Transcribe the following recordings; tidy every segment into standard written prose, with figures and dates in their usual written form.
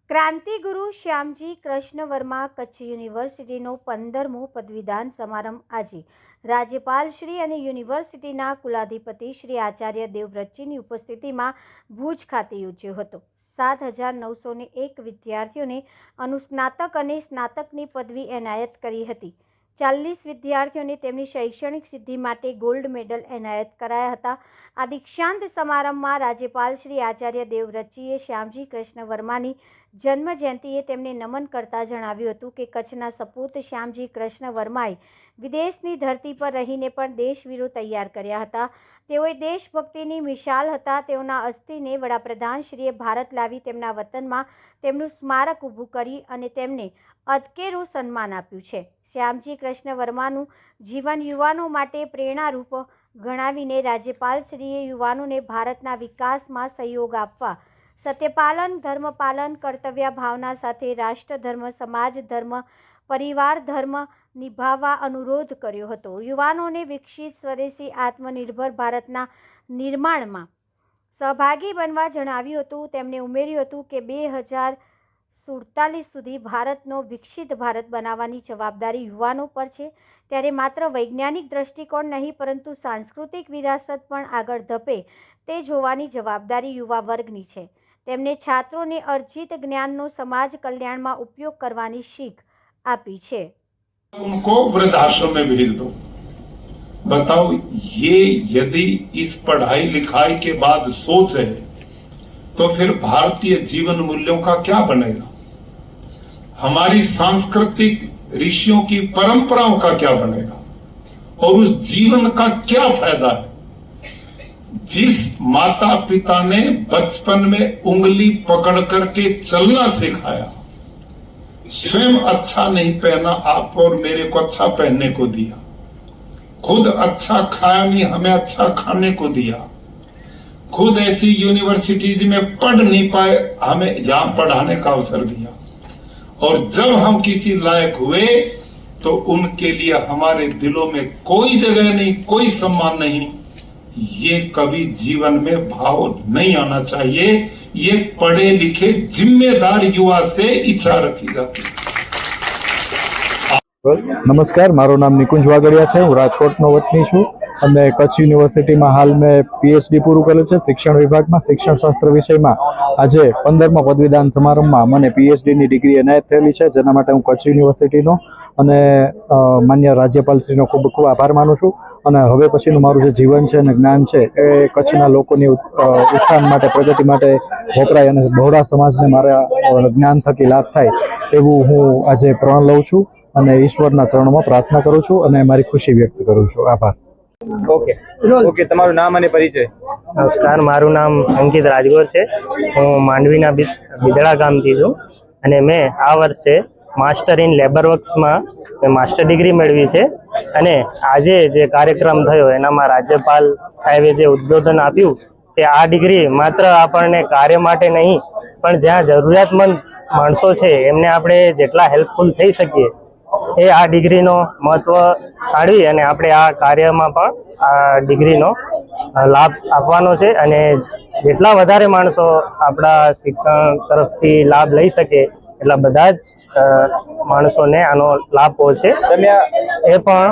ક્રાંતિગુરુ શ્યામજી કૃષ્ણ વર્મા કચ્છ યુનિવર્સિટીનો 15મો પદવીદાન સમારંભ આજે રાજ્યપાલ શ્રી અને યુનિવર્સિટીના કુલાધિપતિ શ્રી આચાર્ય દેવવ્રતજીની ઉપસ્થિતિમાં ભુજ ખાતે યોજ્યો હતો। 7,901 વિદ્યાર્થીઓને અનુસ્નાતક અને સ્નાતકની પદવી એનાયત કરી હતી। 40 વિદ્યાર્થીઓને તેમની શૈક્ષણિક સિદ્ધિ માટે ગોલ્ડ મેડલ એનાયત કરાયા હતા। આ દીક્ષાંત સમારંભમાં રાજ્યપાલ શ્રી આચાર્ય દેવવ્રતજીએ શ્યામજી કૃષ્ણ વર્માની જન્મ જયંતિએ તેમને નમન કરતા જણાવ્યું હતું કે કચ્છના સપૂત શ્યામજી કૃષ્ણ વર્માએ વિદેશની ધરતી પર રહીને પણ દેશવીરો તૈયાર કર્યા હતા। તેઓએ દેશભક્તિની મિસાલ હતા। તેઓના અસ્થિને વડાપ્રધાનશ્રીએ ભારત લાવી તેમના વતનમાં તેમનું સ્મારક ઊભું કરી અને તેમને અદકેરું સન્માન આપ્યું છે। શ્યામજી કૃષ્ણ વર્માનું જીવન યુવાનો માટે પ્રેરણારૂપ ગણાવીને રાજ્યપાલશ્રીએ યુવાનોને ભારતના વિકાસમાં સહયોગ આપવા સત્યપાલન, ધર્મપાલન, કર્તવ્ય ભાવના સાથે રાષ્ટ્ર ધર્મ, સમાજ ધર્મ, પરિવાર ધર્મ નિભાવવા અનુરોધ કર્યો હતો। યુવાનોને વિકસિત સ્વદેશી આત્મનિર્ભર ભારતના નિર્માણમાં સહભાગી બનવા જણાવ્યું હતું। તેમણે ઉમેર્યું હતું કે 2047 સુધી ભારતનો વિકસિત ભારત બનાવવાની જવાબદારી યુવાનો પર છે। ત્યારે માત્ર વૈજ્ઞાનિક દ્રષ્ટિકોણ નહીં પરંતુ સાંસ્કૃતિક વિરાસત પણ આગળ ધપે તે જોવાની જવાબદારી યુવા વર્ગની છે। તેમણે છાત્રોને અર્જિત જ્ઞાનનો સમાજ કલ્યાણમાં ઉપયોગ કરવાની શીખ આપી છે। उनको वृद्धाश्रम में भेज दो। बताओ, ये यदि इस पढ़ाई लिखाई के बाद सोच है तो फिर भारतीय जीवन मूल्यों का क्या बनेगा? हमारी सांस्कृतिक ऋषियों की परंपराओं का क्या बनेगा? और उस जीवन का क्या फायदा है? जिस माता पिता ने बचपन में उंगली पकड़ करके चलना सिखाया, स्वयं अच्छा नहीं पहना, आप और मेरे को अच्छा पहनने को दिया, खुद अच्छा खाया नहीं, हमें अच्छा खाने को दिया, खुद ऐसी यूनिवर्सिटीज में पढ़ नहीं पाए, हमें यहाँ पढ़ाने का अवसर दिया, और जब हम किसी लायक हुए तो उनके लिए हमारे दिलों में कोई जगह नहीं, कोई सम्मान नहीं। ये कभी जीवन में भाव नहीं आना चाहिए। ये पढ़े लिखे जिम्मेदार युवा से इच्छा रखी जाती है। नमस्कार, मारू नाम निकुंज वागड़िया है। हूँ राजकोटनो वतनी छूँ અને કચ્છ યુનિવર્સિટીમાં હાલ મેં PhD પૂરું કર્યું છે શિક્ષણ વિભાગમાં શિક્ષણ શાસ્ત્ર વિષયમાં। આજે 15મા પદવીદાન સમારંભમાં મને PhDની ડિગ્રી એનાયત થયેલી છે, જેના માટે હું કચ્છ યુનિવર્સિટીનો અને માન્ય રાજ્યપાલશ્રીનો ખૂબ ખૂબ આભાર માનું છું। અને હવે પછીનું મારું જે જીવન છે અને જ્ઞાન છે એ કચ્છના લોકોની ઉત્થાન માટે, પ્રગતિ માટે વપરાય અને બહોળા સમાજને મારા જ્ઞાન થકી લાભ થાય એવું હું આજે પ્રણ લઉં છું અને ઈશ્વરના ચરણોમાં પ્રાર્થના કરું છું અને મારી ખુશી વ્યક્ત કરું છું। આભાર। ઓકે, તમારું નામ અને પરિચય? નમસ્કાર, મારું નામ અંકિત રાજગોર છે। હું માંડવીના બિદડા ગામથી છું અને મેં આ વર્ષે માસ્ટર ઇન લેબર વર્ક્સમાં માસ્ટર ડિગ્રી મેળવી છે। અને આજે જે કાર્યક્રમ થયો એનામાં રાજ્યપાલ સાહેબે જે ઉદ્બોધન આપ્યું તે આ ડિગ્રી માત્ર આપણને કાર્ય માટે નહીં પણ જ્યાં જરૂરિયાતમંદ માણસો છે એમને આપણે જેટલા હેલ્પફુલ થઈ શકીએ એ આ ડિગ્રીનો મહત્વ સાળવી અને આપણે આ કાર્યમાં પણ આ ડિગ્રીનો લાભ આપવાનો છે અને જેટલા વધારે માણસો આપણા શિક્ષણ તરફથી લાભ લઈ શકે એટલા બધા જ માણસોને આનો લાભ પહોંચે એ પણ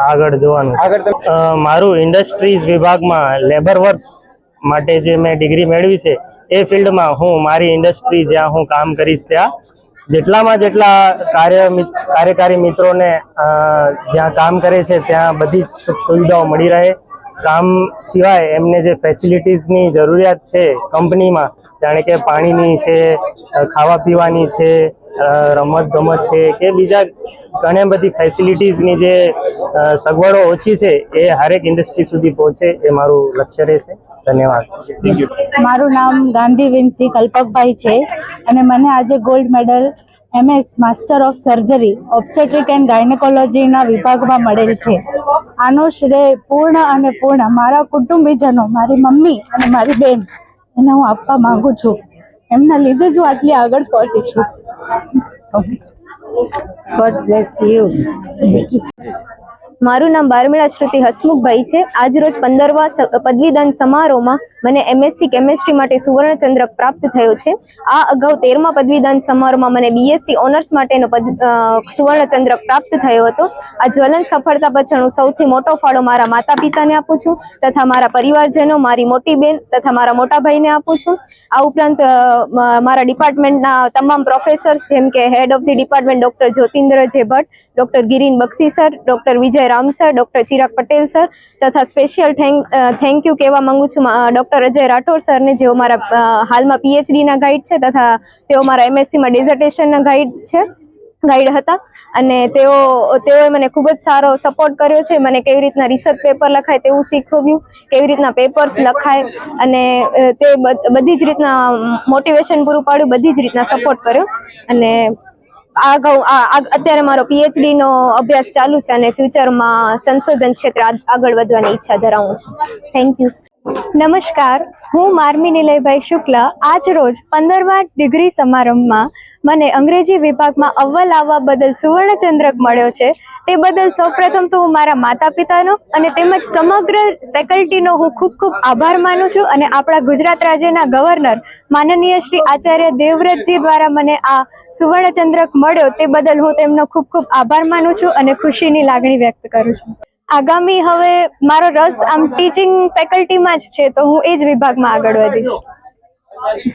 આગળ જોવાનું। મારું ઇન્ડસ્ટ્રીઝ વિભાગમાં લેબર વર્ક્સ માટે જે મેં ડિગ્રી મેળવી છે એ ફિલ્ડમાં હું મારી ઇન્ડસ્ટ્રી જ્યાં હું કામ કરીશ ત્યાં જેટલામાં જેટલા કાર્યકારી મિત્રોને જ્યાં કામ કરે છે ત્યાં બધી જ સુખ સુવિધાઓ મળી રહે। કામ સિવાય એમને જે ફેસિલિટીઝની જરૂરિયાત છે કંપનીમાં, જાણે કે પાણીની છે, ખાવા પીવાની છે, રમત ગમત છે કે બીજા ઘણી બધી ફેસિલિટીઝની જે સગવડો ઓછી છે એ હરેક ઇન્ડસ્ટ્રી સુધી પહોંચે એ મારું લક્ષ્ય રહેશે। ધન્યવાદ। મારું નામ ગાંધી વિનસી કલ્પકભાઈ છે અને મને આજે gold medal MS master of surgery obstetric and ગાયનેકોલોજીના વિભાગમાં મળેલ છે। આનો શ્રેય પૂર્ણ અને પૂર્ણ મારા કુટુંબીજનો, મારી મમ્મી અને મારી બેન એને હું આપવા માંગુ છું। એમના લીધે જ હું આટલી આગળ પહોંચી છું। So much. God bless you. મારું નામ બારમીણા શ્રુતિ હસમુખભાઈ છે. આજરોજ 15મા પદવીદાન સમારોહમાં મને MSc કેમેસ્ટ્રી માટે સુવર્ણચંદ્રક પ્રાપ્ત થયો છે. આ અગાઉ 13મા પદવીદાન સમારોહમાં મને BSc ઓનર્સ માટેનો સુવર્ણચંદ્રક પ્રાપ્ત થયો હતો. આ જ્વલંત સફળતા પાછળનો સૌથી મોટો ફાળો મારા માતા પિતાને આપું છું તથા મારા પરિવારજનો, મારી મોટી બેન તથા મારા મોટા ભાઈને આપું છું. આ ઉપરાંત મારા ડિપાર્ટમેન્ટના તમામ પ્રોફેસર્સ જેમ કે head of the department doctor Jyotindra J Bhatt, doctor Girin Bakshi sir, doctor Vijay Ram sir, doctor Chirag Patel sir તથા સ્પેશિયલ થેન્ક યુ કહેવા માંગુ છું ડૉક્ટર અજય રાઠોડ સરને, જેઓ મારા હાલમાં PhDના ગાઈડ છે તથા તેઓ મારા MScમાં ડિઝર્ટેશનના ગાઈડ હતા અને તેઓએ મને ખૂબ જ સારો સપોર્ટ કર્યો છે. મને કેવી રીતના રિસર્ચ પેપર લખાય તેવું શીખવ્યું, કેવી રીતના પેપર્સ લખાય અને તે બધી જ રીતના મોટિવેશન પૂરું પાડ્યું, બધી જ રીતના સપોર્ટ કર્યો અને અત્યારે મારો PhDનો અભ્યાસ ચાલુ છે અને ફ્યુચરમાં સંશોધન ક્ષેત્રે આગળ વધવાની ઈચ્છા ધરાવું છું. Thank you. નમસ્કાર, હું માર્મી નિલયભાઈ શુક્લા. આજ રોજ 15મા ડિગ્રી સમારંભમાં મને અંગ્રેજી વિભાગમાં અવ્વલ આવવા બદલ સુવર્ણચંદ્રક મળ્યો છે. તે બદલ સૌપ્રથમ તો હું મારા માતા પિતાનો અને તેમજ સમગ્ર ફેકલ્ટીનો હું ખૂબ ખૂબ આભાર માનું છું અને આપણા ગુજરાત રાજ્યના ગવર્નર માનનીય શ્રી આચાર્ય દેવવ્રતજી દ્વારા મને આ સુવર્ણચંદ્રક મળ્યો તે બદલ હું તેમનો ખૂબ ખૂબ આભાર માનું છું અને ખુશીની લાગણી વ્યક્ત કરું છું. આગામી હવે મારો રસ આમ ટીચિંગ ફેકલ્ટીમાં જ છે તો હું એ જ વિભાગમાં આગળ વધીશ.